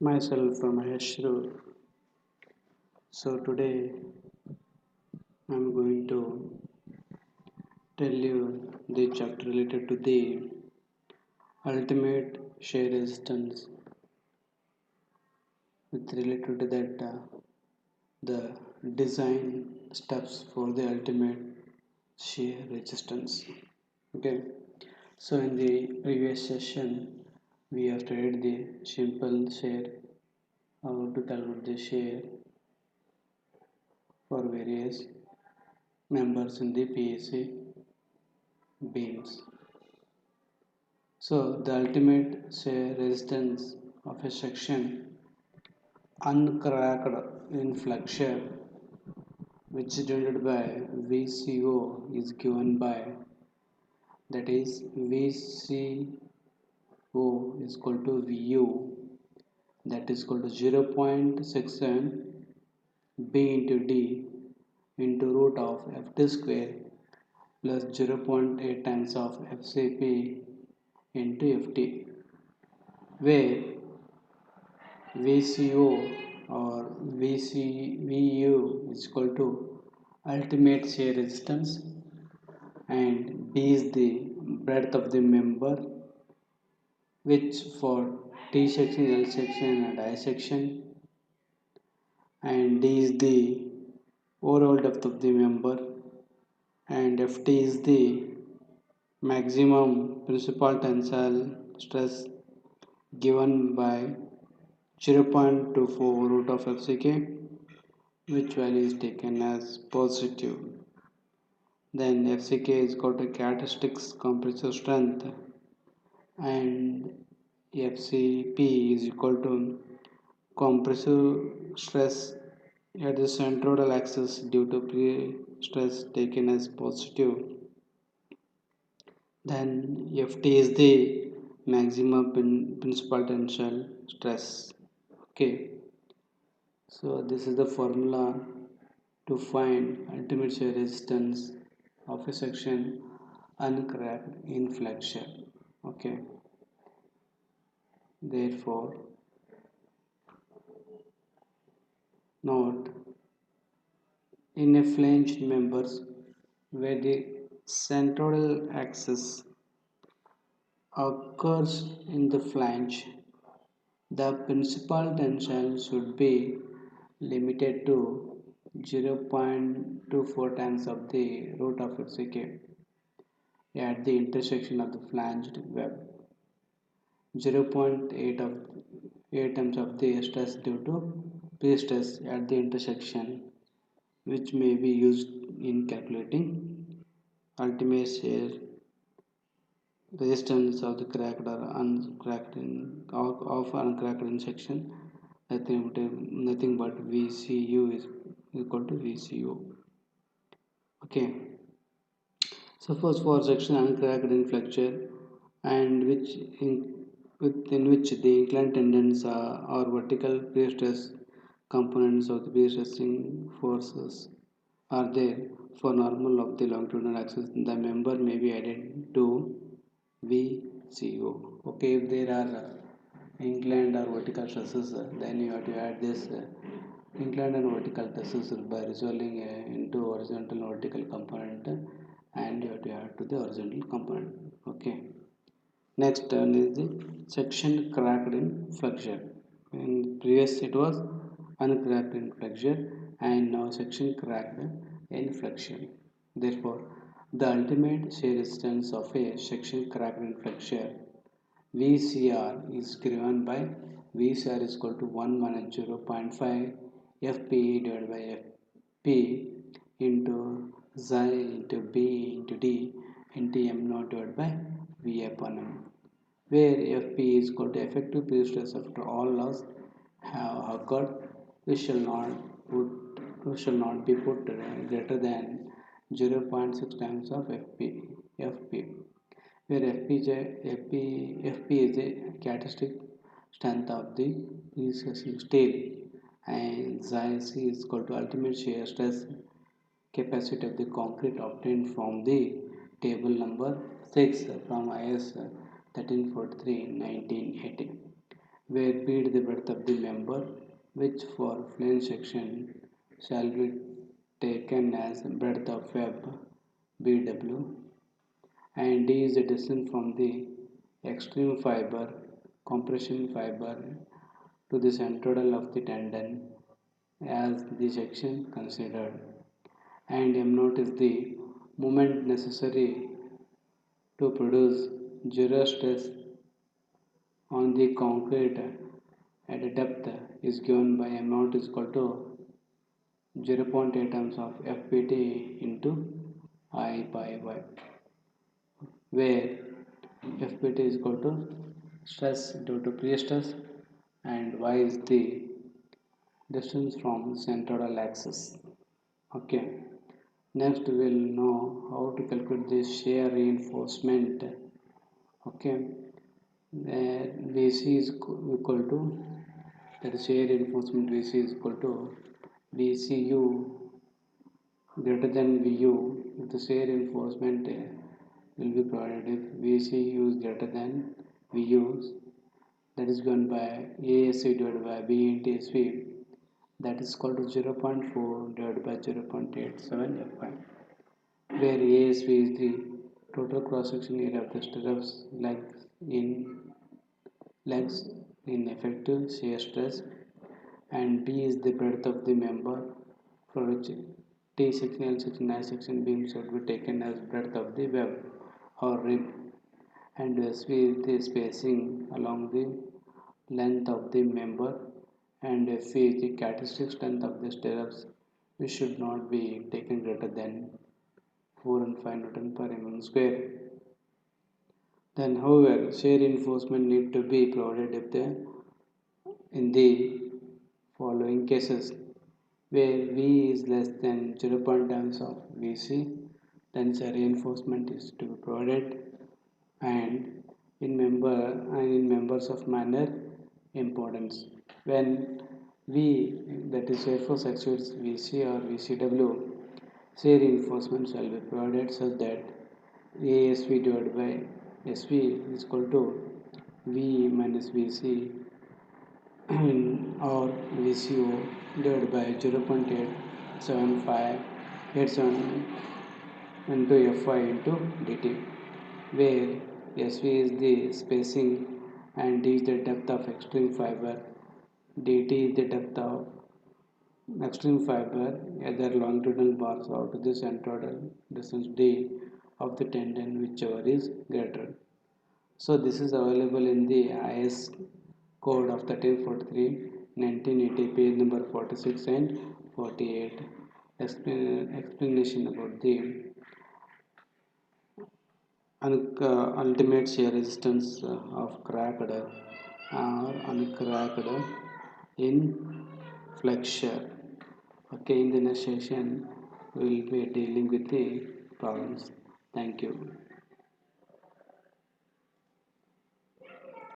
Myself Maheshru. So today I'm going to tell you the chapter related to the ultimate shear resistance. With related to that, the design steps for the ultimate shear resistance. Okay. So in the previous session, we have studied the simple shear, how to calculate the shear for various members in the PAC beams. So the ultimate say resistance of a section uncracked in flexure, which is denoted by VCO, is given by, that is VCO is equal to VU, that is equal to 0.67 B into D into root of Ft square plus 0.8 times of FCP into Ft, where VCO or VU is equal to ultimate shear resistance, and B is the breadth of the member, which for T section, L section and I section, and D is the overall depth of the member, and Ft is the maximum principal tensile stress given by 0.24 root of FCK, which value is taken as positive. Then FCK is got a characteristics compressive strength, and FCP is equal to compressive stress at the centroidal axis due to pre-stress taken as positive. Then Ft is the maximum principal tensile stress. Okay, so this is the formula to find ultimate shear resistance of a section uncracked in flexure. Okay, therefore note, in a flanged members where the centroidal axis occurs in the flange, the principal tensile should be limited to 0.24 times of the root of FCK at the intersection of the flanged web, 0.8 of 8 times of the stress due to pre-stress at the intersection, which may be used in calculating ultimate shear resistance of the cracked or uncracked of uncracked in section. Nothing but VCU is equal to VCU. Okay. Suppose for section uncracked in flexure, and within which the inclined tendons or vertical pre-stress components of the pre-stressing forces are there for normal of the longitudinal axis, the member may be added to VCO. Okay, if there are inclined or vertical stresses, then you have to add this inclined and vertical stresses by resolving into horizontal and vertical component, and you have to add to the horizontal component. Okay. Next one is the section cracked in flexure. In previous it was uncracked in flexure, and now section cracked in flexure. Therefore, the ultimate shear resistance of a section cracked in flexure VCR is given by VCR is equal to 1 minus 0.5 FP divided by FP into Xi into B into D into M naught divided by V upon M, where Fp is equal to effective pre-stress after all loss have occurred. We shall not be put greater than 0.6 times of Fp, where Fp is the characteristic strength of the precessing steel, and Xi C is equal to ultimate shear stress capacity of the concrete obtained from the table number 6 from IS 1343 1980. where b is the breadth of the member, which for flange section shall be taken as breadth of web BW, and d is the distance from the extreme fiber compression fiber to the centroidal of the tendon as the section considered, and m naught is the moment necessary to produce zero stress on the concrete at a depth is given by m naught is equal to 0.8 times of fpt into I by y, where fpt is equal to stress due to pre-stress and y is the distance from centroidal axis. Okay, next we will know how to calculate the shear reinforcement. Okay, vc is equal to, that is shear reinforcement vc is equal to vcu greater than vu if the shear reinforcement will be provided if vcu is greater than vu, that is given by ASV divided by B into SV, that is equal to 0.4 divided by 0.87 Fy, where ASV is the total cross-section area of the stirrups legs in effective shear stress, and B is the breadth of the member for which T section, L section, I section beams should be taken as breadth of the web or rib, and SV is the spacing along the length of the member, and F is the characteristic strength of the stirrups, which should not be taken greater than 4 and 5 Newton per mm square. Then, however, shear reinforcement need to be provided if the in the following cases, where V is less than 0.0 times of Vc, then shear reinforcement is to be provided, and in members of minor importance, when V, that is shear force, exceeds Vc or Vcw, shear reinforcement shall be provided such that ASV divided by SV is equal to V minus Vc or VCO divided by 0.87587 into Fy into dt, where SV is the spacing and d is the depth of extreme fiber, dt is the depth of extreme fiber either longitudinal bars or to the centroidal distance d of the tendon, whichever is greater. So this is available in the IS code of 1343 1980 page number 46 and 48. Explanation about the ultimate shear resistance of cracked or uncracked in flexure. Okay, in the next session we will be dealing with the problems. Thank you.